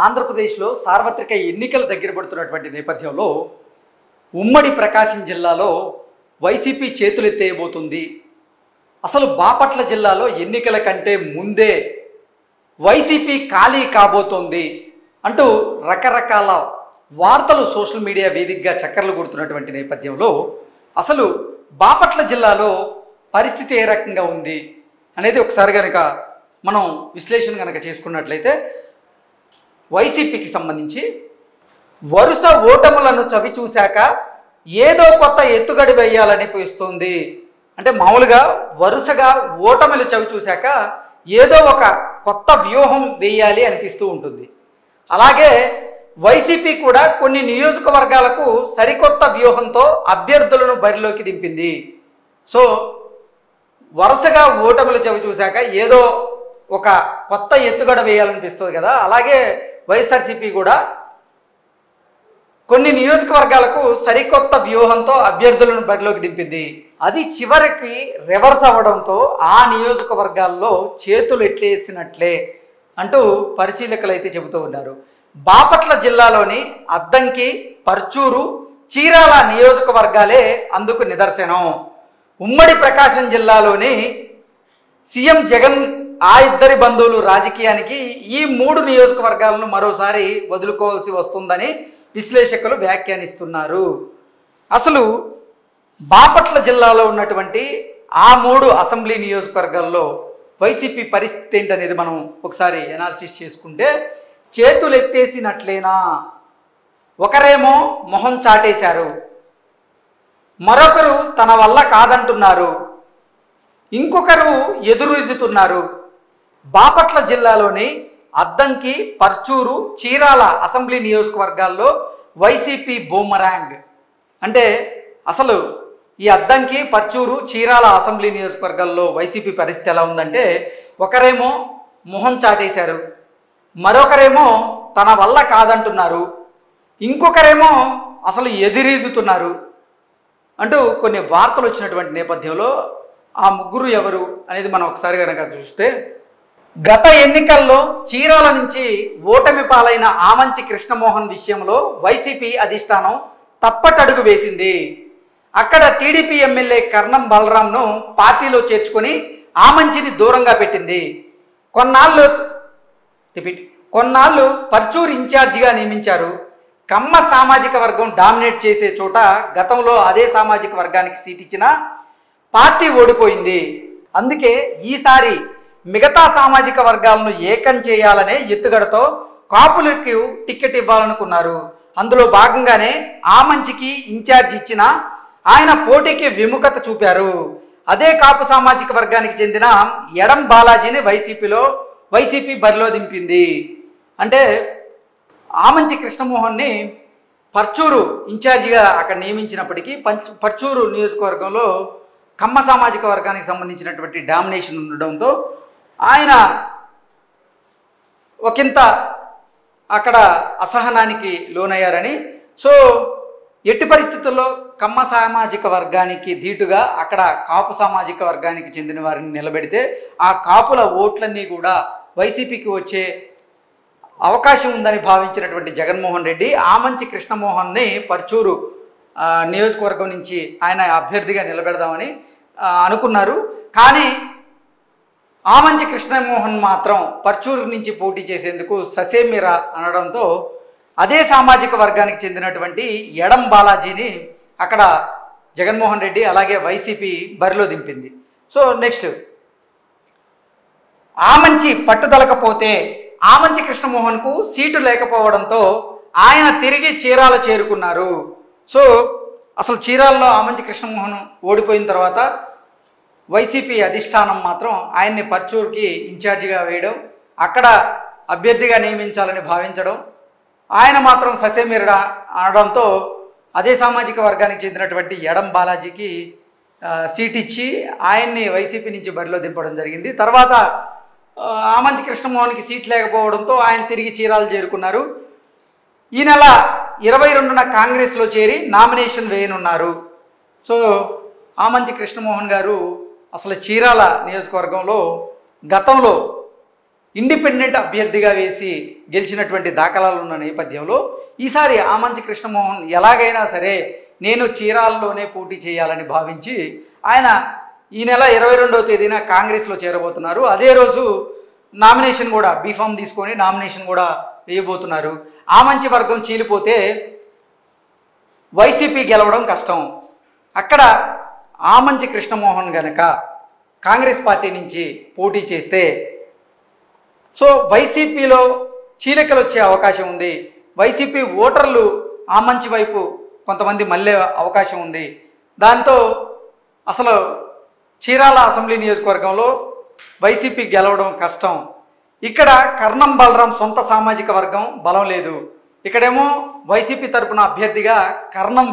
ఆంధ్రప్రదేశ్లో సార్వత్రిక ఎన్నికలు దగ్గర పడుతున్నటువంటి నేపథ్యంలో ఉమ్మడి ప్రకాశం జిల్లాలో వైసీపీ చేతులెత్తేయబోతుంది. అసలు బాపట్ల జిల్లాలో ఎన్నికల కంటే ముందే వైసీపీ ఖాళీ కాబోతోంది అంటూ రకరకాల వార్తలు సోషల్ మీడియా వేదికగా చక్కర్లు కొడుతున్నటువంటి నేపథ్యంలో అసలు బాపట్ల జిల్లాలో పరిస్థితి ఏ రకంగా ఉంది అనేది ఒకసారి కనుక మనం విశ్లేషణ కనుక చేసుకున్నట్లయితే వైసీపీకి సంబంధించి వరుస ఓటములను చవి చూశాక ఏదో కొత్త ఎత్తుగడి వేయాలనిపిస్తుంది. అంటే మామూలుగా వరుసగా ఓటములు చవి చూశాక ఏదో ఒక కొత్త వ్యూహం వేయాలి అనిపిస్తూ ఉంటుంది. అలాగే వైసీపీ కూడా కొన్ని నియోజకవర్గాలకు సరికొత్త వ్యూహంతో అభ్యర్థులను బరిలోకి దింపింది. సో వరుసగా ఓటములు చవి చూశాక ఏదో ఒక కొత్త ఎత్తుగడ వేయాలనిపిస్తుంది కదా, అలాగే వైఎస్ఆర్సీపీ కూడా కొన్ని నియోజకవర్గాలకు సరికొత్త వ్యూహంతో అభ్యర్థులను బరిలోకి దింపింది. అది చివరికి రివర్స్ అవ్వడంతో ఆ నియోజకవర్గాల్లో చేతులు ఎట్లేసినట్లే అంటూ పరిశీలకులు అయితే చెబుతూ ఉన్నారు. బాపట్ల జిల్లాలోని అద్దంకి, పర్చూరు, చీరాల నియోజకవర్గాలే అందుకు నిదర్శనం. ఉమ్మడి ప్రకాశం జిల్లాలోని సీఎం జగన్ ఆ ఇద్దరి బంధువులు రాజకీయానికి ఈ 3 నియోజకవర్గాలను మరోసారి వదులుకోవాల్సి వస్తుందని విశ్లేషకులు వ్యాఖ్యానిస్తున్నారు. అసలు బాపట్ల జిల్లాలో ఉన్నటువంటి ఆ 3 అసెంబ్లీ నియోజకవర్గాల్లో వైసీపీ పరిస్థితి ఏంటనేది మనం ఒకసారి ఎనాలిసిస్ చేసుకుంటే చేతులు ఎత్తేసినట్లేనా? ఒకరేమో మొహం చాటేశారు, మరొకరు తన వల్ల కాదంటున్నారు, ఇంకొకరు ఎదురుదిద్దుతున్నారు. బాపట్ల జిల్లాలోని అద్దంకి, పర్చూరు, చీరాల అసెంబ్లీ నియోజకవర్గాల్లో వైసీపీ బూమరాంగ్. అంటే అసలు ఈ అద్దంకి, పర్చూరు, చీరాల అసెంబ్లీ నియోజకవర్గాల్లో వైసీపీ పరిస్థితి ఎలా ఉందంటే ఒకరేమో మొహం చాటేశారు, మరొకరేమో తన వల్ల కాదంటున్నారు, ఇంకొకరేమో అసలు ఎదురీదుతున్నారు అంటూ కొన్ని వార్తలు వచ్చినటువంటి నేపథ్యంలో ఆ ముగ్గురు ఎవరు అనేది మనం ఒకసారి కనుక చూస్తే, గత ఎన్నికల్లో చీరాల నుంచి ఓటమి పాలైన ఆమంచి కృష్ణమోహన్ విషయంలో వైసీపీ అధిష్టానం తప్పటడుగు వేసింది. అక్కడ టీడీపీ ఎమ్మెల్యే కర్ణం బలరాంను పార్టీలో చేర్చుకొని ఆమంచిని దూరంగా పెట్టింది. కొన్నాళ్ళు పర్చూరు ఇన్ఛార్జిగా నియమించారు. కమ్మ సామాజిక వర్గం డామినేట్ చేసే చోట గతంలో అదే సామాజిక వర్గానికి సీట్ ఇచ్చినా పార్టీ ఓడిపోయింది. అందుకే ఈసారి మిగతా సామాజిక వర్గాలను ఏకం చేయాలనే ఎత్తుగడతో కాపులకు టికెట్ ఇవ్వాలనుకున్నారు. అందులో భాగంగానే ఆమంచికి ఇన్ఛార్జ్ ఇచ్చిన ఆయన పోటీకి విముఖత చూపారు. అదే కాపు సామాజిక వర్గానికి చెందిన ఎడం బాలాజీని వైసీపీ బరిలో దింపింది. అంటే ఆమంచి కృష్ణమోహన్ని పర్చూరు ఇన్ఛార్జిగా అక్కడ నియమించినప్పటికీ పర్చూరు నియోజకవర్గంలో కమ్మ సామాజిక వర్గానికి సంబంధించినటువంటి డామినేషన్ ఉండడంతో ఆయన ఒకంత అక్కడ అసహనానికి లోనయ్యారని, సో ఎట్టి పరిస్థితుల్లో కమ్మ సామాజిక వర్గానికి ధీటుగా అక్కడ కాపు సామాజిక వర్గానికి చెందిన వారిని నిలబెడితే ఆ కాపుల ఓట్లన్నీ కూడా వైసీపీకి వచ్చే అవకాశం ఉందని భావించినటువంటి జగన్మోహన్ రెడ్డి ఆమంచి కృష్ణమోహన్ని పర్చూరు నియోజకవర్గం నుంచి ఆయన అభ్యర్థిగా నిలబెడదామని అనుకున్నారు. కానీ ఆమంచి కృష్ణమోహన్ మాత్రం పర్చూరు నుంచి పోటీ చేసేందుకు ససేమిరా అనడంతో అదే సామాజిక వర్గానికి చెందినటువంటి ఎడం బాలాజీని అక్కడ జగన్మోహన్ రెడ్డి అలాగే వైసీపీ బరిలో దింపింది. సో నెక్స్ట్ ఆమంచి పట్టుదలకపోతే ఆమంచి కృష్ణమోహన్కు సీటు లేకపోవడంతో ఆయన తిరిగి చీరాల చేరుకున్నారు. సో అసలు చీరాలలో ఆమంచి కృష్ణమోహన్ ఓడిపోయిన తర్వాత వైసీపీ అధిష్టానం మాత్రం ఆయన్ని పర్చూరుకి ఇన్ఛార్జిగా వేయడం, అక్కడ అభ్యర్థిగా నియమించాలని భావించడం, ఆయన మాత్రం ససేమిరా అనడంతో అదే సామాజిక వర్గానికి చెందినటువంటి ఎడం బాలాజీకి సీట్ ఇచ్చి ఆయన్ని వైసీపీ నుంచి బరిలో దింపడం జరిగింది. తర్వాత ఆమంచి కృష్ణమోహన్కి సీట్ లేకపోవడంతో ఆయన తిరిగి చీరాలు చేరుకున్నారు. ఈ నెల 22న కాంగ్రెస్లో చేరి నామినేషన్ వేయనున్నారు. సో ఆమంచి కృష్ణమోహన్ గారు అసలు చీరాల నియోజకవర్గంలో గతంలో ఇండిపెండెంట్ అభ్యర్థిగా వేసి గెలిచినటువంటి దాఖలాలు ఉన్న నేపథ్యంలో ఈసారి ఆమంచి కృష్ణమోహన్ ఎలాగైనా సరే నేను చీరాలలోనే పోటీ చేయాలని భావించి ఆయన ఈ నెల 22వ తేదీన కాంగ్రెస్లో చేరబోతున్నారు. అదే రోజు నామినేషన్ కూడా బీఫామ్ తీసుకొని నామినేషన్ కూడా వేయబోతున్నారు. ఆమంచి వర్గం చీలిపోతే వైసీపీ గెలవడం కష్టం. అక్కడ ఆమంచి కృష్ణమోహన్ గనక కాంగ్రెస్ పార్టీ నుంచి పోటీ చేస్తే సో వైసీపీలో చీలికలు వచ్చే అవకాశం ఉంది. వైసీపీ ఓటర్లు ఆమంచి వైపు కొంతమంది మళ్ళీ అవకాశం ఉంది. దాంతో అసలు చీరాల అసెంబ్లీ నియోజకవర్గంలో వైసీపీ గెలవడం కష్టం. ఇక్కడ కర్ణం బలరాం సొంత సామాజిక వర్గం బలం లేదు. ఇక్కడేమో వైసీపీ తరపున అభ్యర్థిగా కర్ణం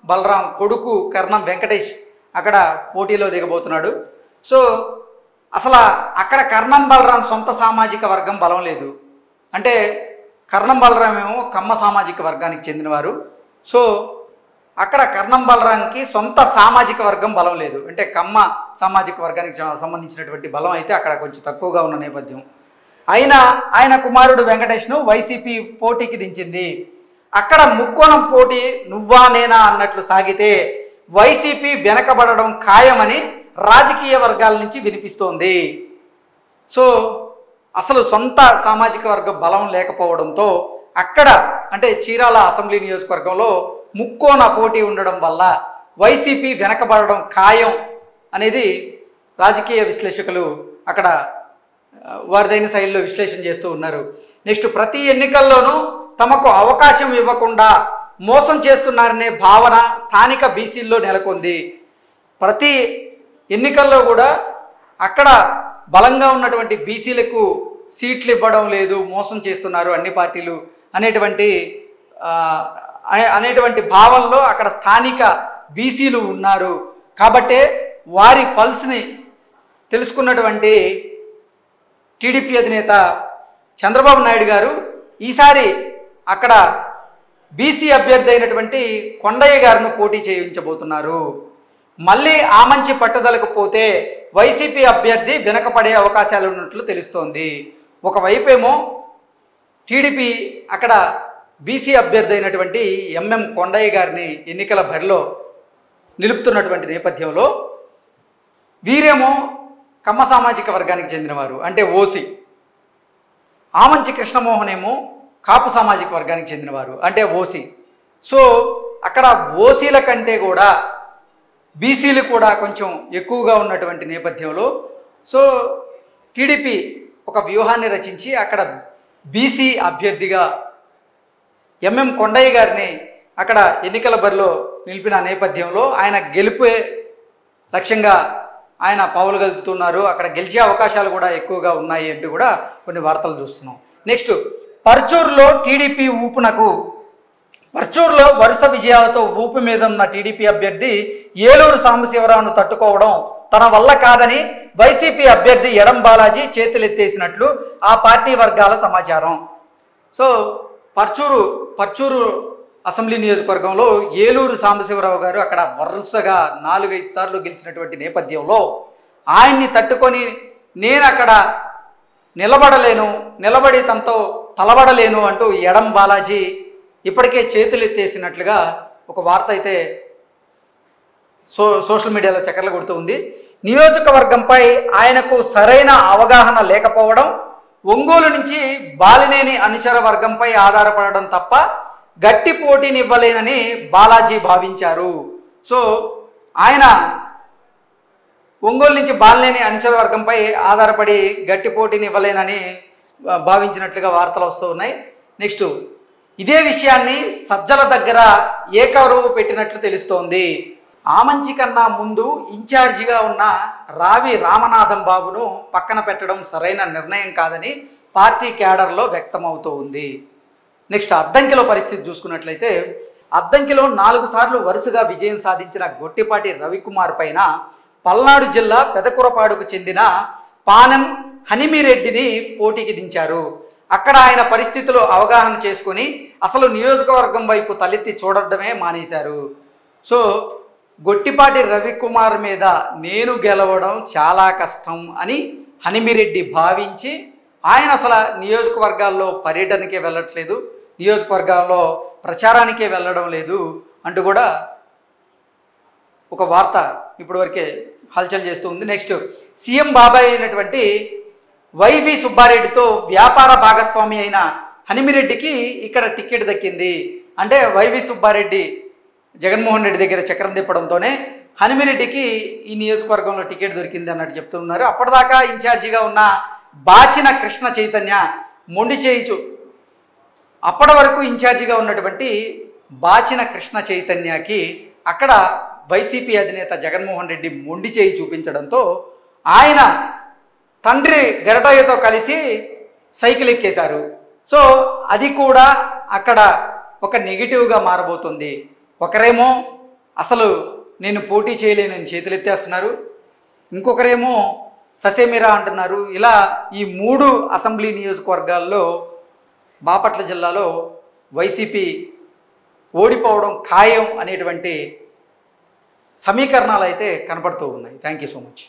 బలరాం కొడుకు కర్ణం వెంకటేష్ అక్కడ పోటీలో దిగబోతున్నాడు. సో అసలు అక్కడ కర్ణం బలరాం సొంత సామాజిక వర్గం బలం లేదు. అంటే కర్ణం బలరాం ఏమో కమ్మ సామాజిక వర్గానికి చెందినవారు. సో అక్కడ కర్ణం బలరాంకి సొంత సామాజిక వర్గం బలం లేదు. అంటే కమ్మ సామాజిక వర్గానికి సంబంధించినటువంటి బలం అయితే అక్కడ కొంచెం తక్కువగా ఉన్న నేపథ్యం. అయినా ఆయన కుమారుడు వెంకటేష్ను వైసీపీ పోటీకి దించింది. అక్కడ ముక్కోణం పోటీ నువ్వా నేనా అన్నట్లు సాగితే వైసీపీ వెనకబడడం ఖాయమని రాజకీయ వర్గాల నుంచి వినిపిస్తోంది. సో అసలు సొంత సామాజిక వర్గ బలం లేకపోవడంతో అక్కడ అంటే చీరాల అసెంబ్లీ నియోజకవర్గంలో ముక్కోణ పోటీ ఉండడం వల్ల వైసీపీ వెనకబడడం ఖాయం అనేది రాజకీయ విశ్లేషకులు అక్కడ వారిదైన శైలిలో విశ్లేషణ చేస్తూ ఉన్నారు. నెక్స్ట్, ప్రతి ఎన్నికల్లోనూ తమకు అవకాశం ఇవ్వకుండా మోసం చేస్తున్నారనే భావన స్థానిక బీసీల్లో నెలకొంది. ప్రతి ఎన్నికల్లో కూడా అక్కడ బలంగా ఉన్నటువంటి బీసీలకు సీట్లు ఇవ్వడం లేదు, మోసం చేస్తున్నారు అన్ని పార్టీలు అనేటువంటి భావనలో అక్కడ స్థానిక బీసీలు ఉన్నారు. కాబట్టే వారి పల్స్ని తెలుసుకున్నటువంటి టీడీపీ అధినేత చంద్రబాబు నాయుడు గారు ఈసారి అక్కడ బీసీ అభ్యర్థి అయినటువంటి కొండయ్య గారిని పోటీ చేయించబోతున్నారు. మళ్ళీ ఆమంచి పట్టుదలకు పోతే వైసీపీ అభ్యర్థి వెనకపడే అవకాశాలు ఉన్నట్లు తెలుస్తోంది. ఒకవైపేమో టీడీపీ అక్కడ బీసీ అభ్యర్థి అయినటువంటి ఎంఎం కొండయ్య గారిని ఎన్నికల బరిలో నిలుపుతున్నటువంటి నేపథ్యంలో వీరేమో కమ్మ సామాజిక వర్గానికి చెందినవారు అంటే ఓసీ. ఆమంచి కృష్ణమోహన్ ఏమో కాపు సామాజిక వర్గానికి చెందినవారు అంటే ఓసీ. సో అక్కడ ఓసీల కంటే కూడా బీసీలు కూడా కొంచెం ఎక్కువగా ఉన్నటువంటి నేపథ్యంలో సో టీడీపీ ఒక వ్యూహాన్ని రచించి అక్కడ బీసీ అభ్యర్థిగా ఎంఎం కొండయ్య గారిని అక్కడ ఎన్నికల బరిలో నిలిపిన నేపథ్యంలో ఆయన గెలిపే లక్ష్యంగా ఆయన పావులు కలుపుతున్నారు. అక్కడ గెలిచే అవకాశాలు కూడా ఎక్కువగా ఉన్నాయి అంటూ కూడా కొన్ని వార్తలు చూస్తున్నాం. నెక్స్ట్, పర్చూరులో టీడీపీ పర్చూరులో వరుస విజయాలతో ఊపు మీద ఉన్న టీడీపీ అభ్యర్థి ఏలూరు సాంబశివరావును తట్టుకోవడం తన వల్ల కాదని వైసీపీ అభ్యర్థి ఎడం బాలాజీ చేతులెత్తేసినట్లు ఆ పార్టీ వర్గాల సమాచారం. సో పర్చూరు అసెంబ్లీ నియోజకవర్గంలో ఏలూరు సాంబశివరావు గారు అక్కడ వరుసగా 4-5 సార్లు గెలిచినటువంటి నేపథ్యంలో ఆయన్ని తట్టుకొని నేను అక్కడ నిలబడి తనతో తలబడలేను అంటూ ఎడం బాలాజీ ఇప్పటికే చేతులెత్తేసినట్లుగా ఒక వార్త అయితే సోషల్ మీడియాలో చక్కర్లు కొడుతూ ఉంది. నియోజకవర్గంపై ఆయనకు సరైన అవగాహన లేకపోవడం, ఒంగోలు నుంచి బాలినేని అనుచర వర్గంపై ఆధారపడడం తప్ప గట్టి పోటీనివ్వలేనని బాలాజీ భావించారు. సో ఆయన ఒంగోలు నుంచి బాలినేని అనుచర వర్గంపై ఆధారపడి గట్టి పోటీని ఇవ్వలేనని భావించినట్లుగా వార్తలు వస్తూ ఉన్నాయి. నెక్స్ట్, ఇదే విషయాన్ని సజ్జల దగ్గర ఏకరువు పెట్టినట్లు తెలుస్తోంది. ఆమంచి కన్నా ముందు ఇన్ఛార్జిగా ఉన్న రావి రామనాథం బాబును పక్కన పెట్టడం సరైన నిర్ణయం కాదని పార్టీ క్యాడర్లో వ్యక్తమవుతూ ఉంది. నెక్స్ట్, అద్దంకిలో పరిస్థితి చూసుకున్నట్లయితే అద్దంకిలో 4 సార్లు వరుసగా విజయం సాధించిన గొట్టిపాటి రవికుమార్ పైన పల్నాడు జిల్లా పెదకురపాడుకు చెందిన పానం హనిమిరెడ్డిని పోటీకి దించారు. అక్కడ ఆయన పరిస్థితులు అవగాహన చేసుకొని అసలు నియోజకవర్గం వైపు తలెత్తి చూడడమే మానేశారు. సో గొట్టిపాటి రవికుమార్ మీద నేను గెలవడం చాలా కష్టం అని హనిమిరెడ్డి భావించి ఆయన అసలు నియోజకవర్గాల్లో పర్యటనకే వెళ్ళట్లేదు, నియోజకవర్గాల్లో ప్రచారానికే వెళ్ళడం లేదు అంటూ కూడా ఒక వార్త ఇప్పటివరకే హల్చల్ చేస్తూ ఉంది. నెక్స్ట్, సీఎం బాబాయ్ అయినటువంటి వైవి సుబ్బారెడ్డితో వ్యాపార భాగస్వామి అయిన హనిమిరెడ్డికి ఇక్కడ టికెట్ దక్కింది. అంటే వైవి సుబ్బారెడ్డి జగన్మోహన్ రెడ్డి దగ్గర చక్రం తిప్పడంతోనే హనిమిరెడ్డికి ఈ నియోజకవర్గంలో టికెట్ దొరికింది అన్నట్టు చెప్తున్నారు. అప్పటిదాకా ఇన్ఛార్జిగా ఉన్న బాచిన కృష్ణ చైతన్య మొండి చేయిచు అప్పటి వరకు ఇన్ఛార్జిగా ఉన్నటువంటి బాచిన కృష్ణ చైతన్యకి అక్కడ వైసీపీ అధినేత జగన్మోహన్ రెడ్డి మొండి చేయి చూపించడంతో ఆయన తండ్రి గరటయ్యతో కలిసి సైకిల్ ఎక్కేశారు. సో అది కూడా అక్కడ ఒక నెగిటివ్గా మారబోతుంది. ఒకరేమో అసలు నేను పోటీ చేయలేనని చేతులెత్తేస్తున్నారు, ఇంకొకరేమో ససేమిరా అంటున్నారు. ఇలా ఈ 3 అసెంబ్లీ నియోజకవర్గాల్లో బాపట్ల జిల్లాలో వైసీపీ ఓడిపోవడం ఖాయం అనేటువంటి సమీకరణాలు అయితే కనపడుతూ ఉన్నాయి. Thank you so much.